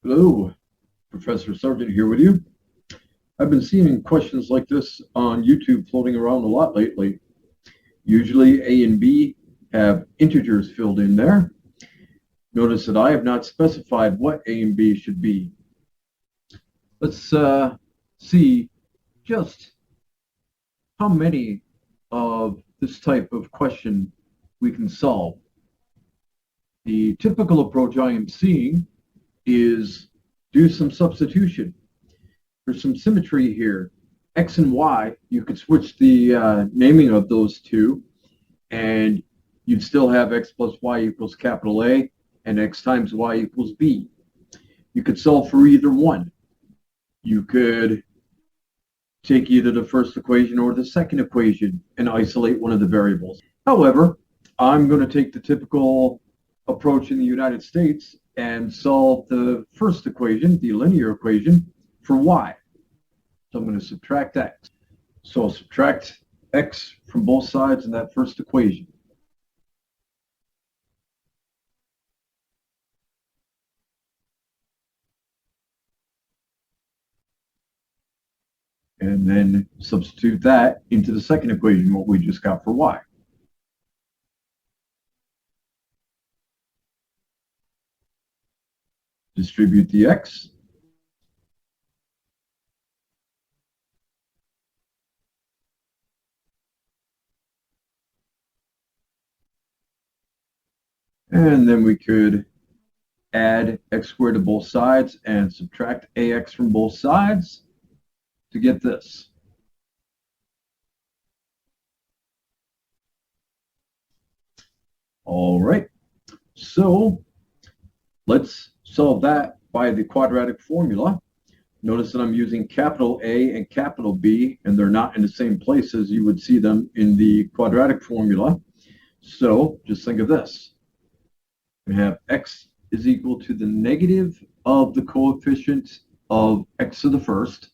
Hello, Professor Sargent here with you. I've been seeing questions like this on YouTube floating around a lot lately. Usually A and B have integers filled in there. Notice that I have not specified what A and B should be. Let's see just how many of this type of question we can solve. The typical approach I am seeing is do some substitution. For some symmetry here, X and Y, you could switch the naming of those two, and you'd still have X plus Y equals capital A, and X times Y equals B. You could solve for either one. You could take either the first equation or the second equation and isolate one of the variables. However, I'm going to take the typical approach in the United States and solve the first equation, the linear equation, for y. So I'm going to subtract x. So I'll subtract x from both sides in that first equation. And then substitute that into the second equation, what we just got for y. Distribute the x. And then we could add x squared to both sides and subtract ax from both sides to get this. All right, so let's solve that by the quadratic formula. Notice that I'm using capital A and capital B, and they're not in the same place as you would see them in the quadratic formula. So just think of this. We have x is equal to the negative of the coefficient of x to the first,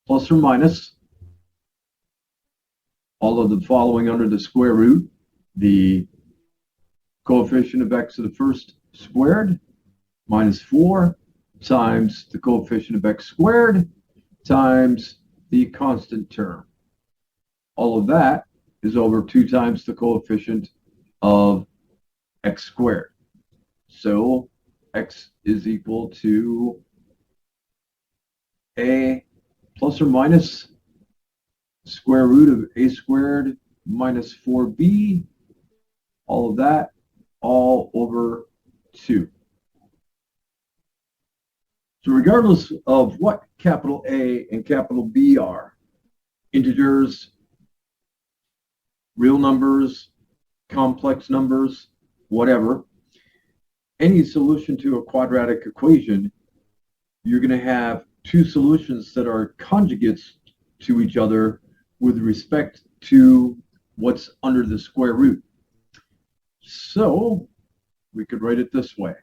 plus or minus all of the following under the square root, the coefficient of x to the first squared minus 4 times the coefficient of x squared times the constant term. All of that is over 2 times the coefficient of x squared. So x is equal to a plus or minus square root of a squared minus 4b, all of that, all over 2. So regardless of what capital A and capital B are, integers, real numbers, complex numbers, whatever, any solution to a quadratic equation, you're going to have two solutions that are conjugates to each other with respect to what's under the square root. So we could write it this way.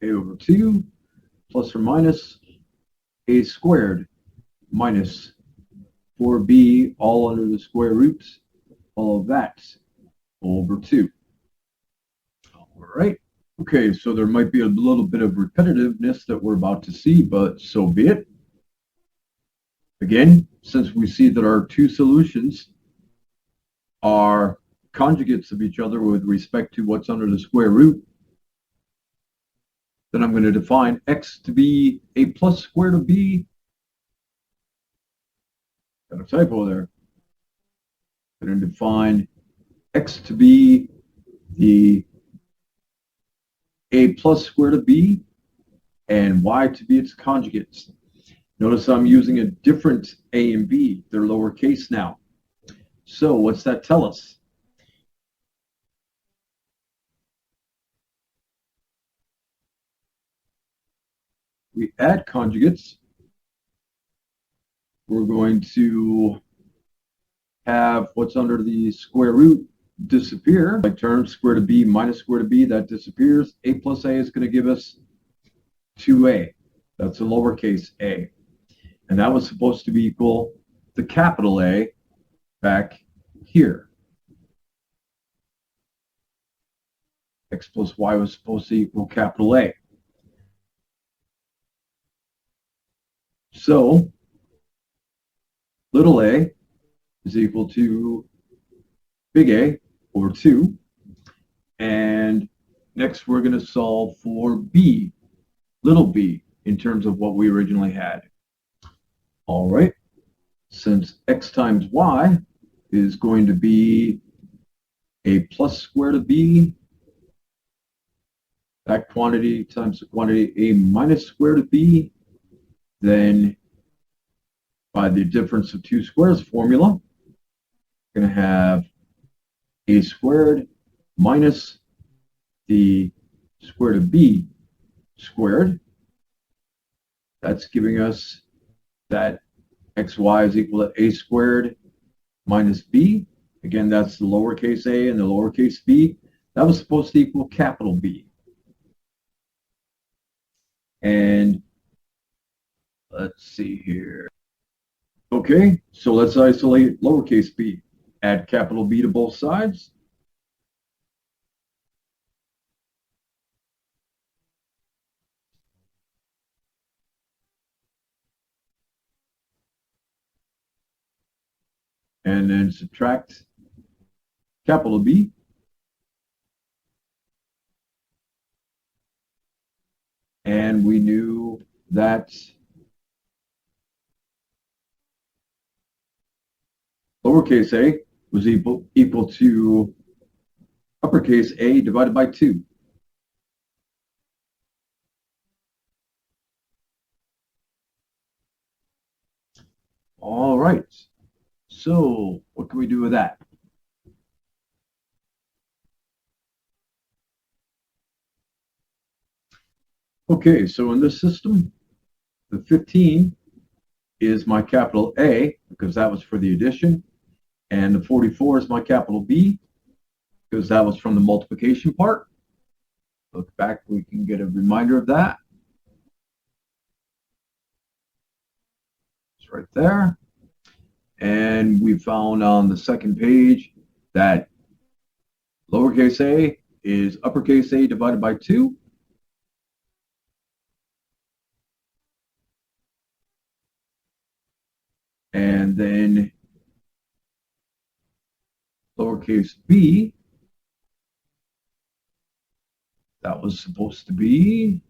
A over 2 plus or minus a squared minus 4b, all under the square root, all of that over 2. All right. Okay, so there might be a little bit of repetitiveness that we're about to see, but so be it. Again, since we see that our two solutions are conjugates of each other with respect to what's under the square root, then I'm going to define x to be a plus square root of b. Got a typo there. I'm going to define x to be the a plus square root of b and y to be its conjugates. Notice I'm using a different a and b. They're lowercase now. So what's that tell us? We add conjugates. We're going to have what's under the square root disappear. Like term square root of b minus square root of b, that disappears. A plus a is going to give us 2a. That's a lowercase a. And that was supposed to be equal to capital A back here. X plus y was supposed to equal capital A. So little a is equal to big A over 2. And next we're going to solve for b, little b, in terms of what we originally had. All right. Since x times y is going to be a plus square root of b, that quantity times the quantity a minus square root of b, then by the difference of two squares formula, we're going to have a squared minus the square root of b squared. That's giving us that xy is equal to a squared minus b. Again, that's the lowercase a and the lowercase b. That was supposed to equal capital B. And let's see here. Okay, so let's isolate lowercase b. Add capital B to both sides. And then subtract capital B. And we knew that lowercase a was equal to uppercase A divided by 2. All right. So what can we do with that? Okay, so in this system, the 15 is my capital A, because that was for the addition, and the 44 is my capital B, because that was from the multiplication part. Look back, we can get a reminder of that. It's right there. And we found on the second page that lowercase a is uppercase A divided by 2. And then lowercase b, that was supposed to be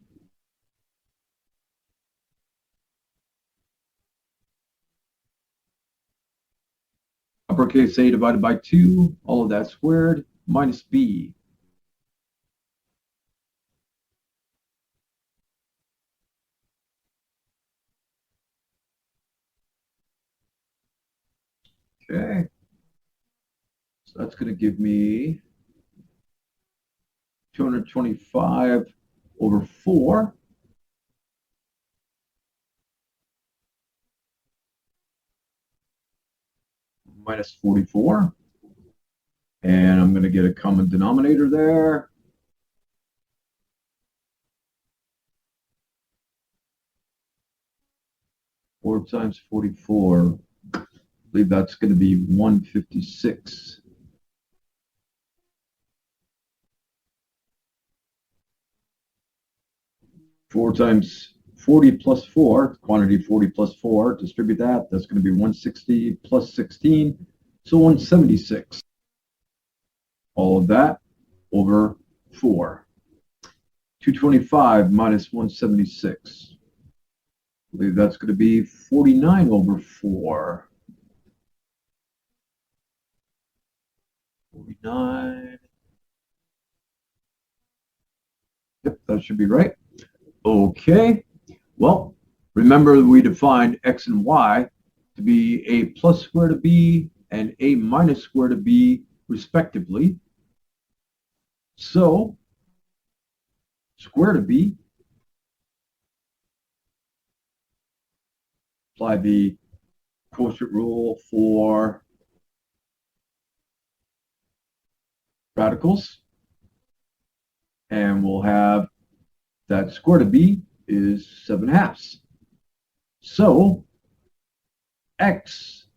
uppercase A divided by 2, all of that squared, minus b. Okay. So that's going to give me 225 over 4. Minus 44. And I'm going to get a common denominator there. Four times 44. I believe that's going to be 156. Four times 40 plus 4, quantity 40 plus 4, distribute that. That's going to be 160 plus 16, so 176. All of that over 4. 225 minus 176. I believe that's going to be 49 over 4. 49. Yep, that should be right. Okay. Well, remember we defined x and y to be a plus square root of b and a minus square root of b, respectively. So, square root of b, apply the quotient rule for radicals, and we'll have that square root of b is 7/2. So x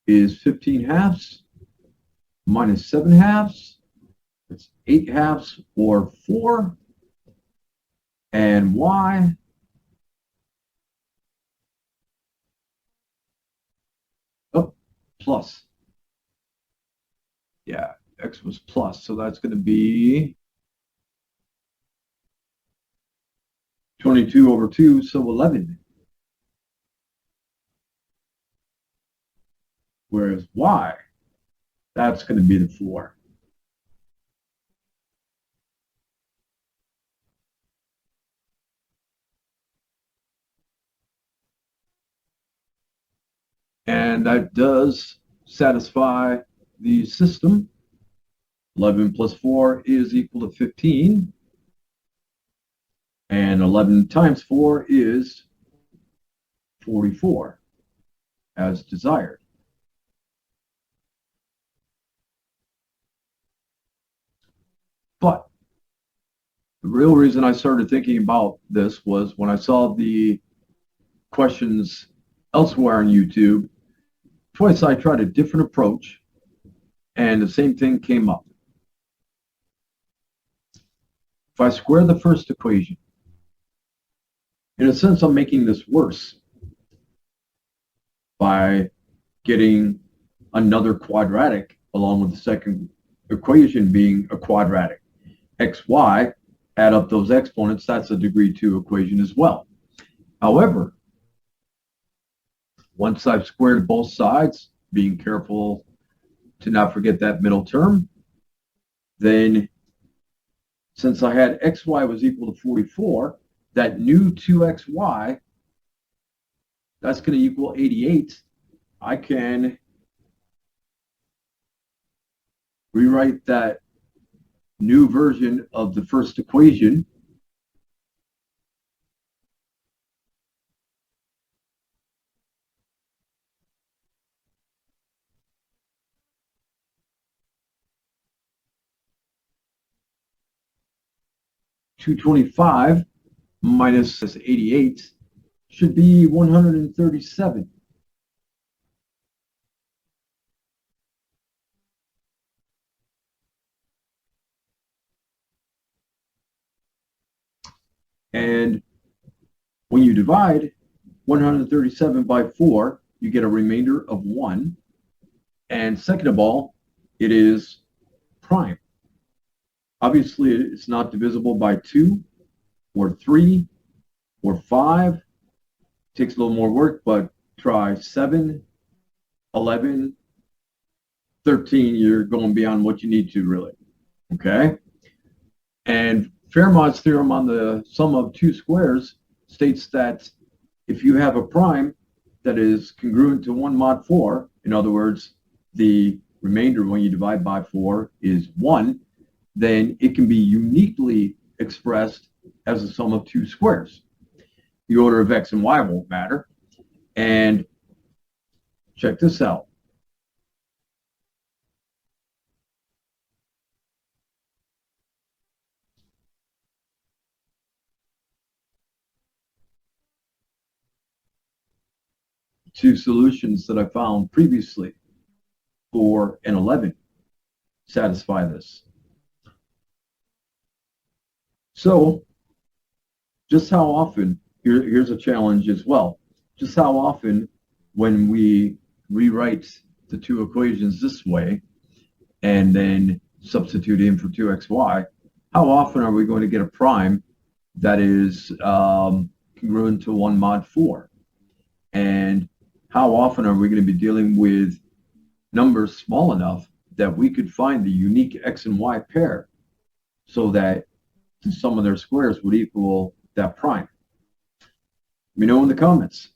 is 15 halves minus 7 halves. It's 8 halves or 4. And y plus. Yeah, x was plus, so that's going to be 22 over 2, so 11. Whereas y, that's going to be the 4. And that does satisfy the system. 11 plus 4 is equal to 15. And 11 times 4 is 44, as desired. But the real reason I started thinking about this was when I saw the questions elsewhere on YouTube. Twice I tried a different approach, and the same thing came up. If I square the first equation, in a sense, I'm making this worse by getting another quadratic along with the second equation being a quadratic. xy, add up those exponents, that's a degree 2 equation as well. However, once I've squared both sides, being careful to not forget that middle term, then since I had xy was equal to 44, that new 2xy, that's going to equal 88. I can rewrite that new version of the first equation (225) minus 88 should be 137. And when you divide 137 by 4, you get a remainder of 1. And second of all, it is prime. Obviously, it's not divisible by 2 or 3 or 5. Takes a little more work, but try 7, 11, 13. You're going beyond what you need to, really. Okay? And Fermat's theorem on the sum of two squares states that if you have a prime that is congruent to 1 mod 4, in other words, the remainder when you divide by 4 is 1, then it can be uniquely expressed as a sum of two squares. The order of x and y won't matter. And check this out. Two solutions that I found previously, 4 and 11, satisfy this. So just how often, here's a challenge as well, just how often when we rewrite the two equations this way and then substitute in for 2xy, how often are we going to get a prime that is congruent to 1 mod 4? And how often are we going to be dealing with numbers small enough that we could find the unique x and y pair so that the sum of their squares would equal that prime? Let me know in the comments.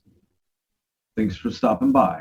Thanks for stopping by.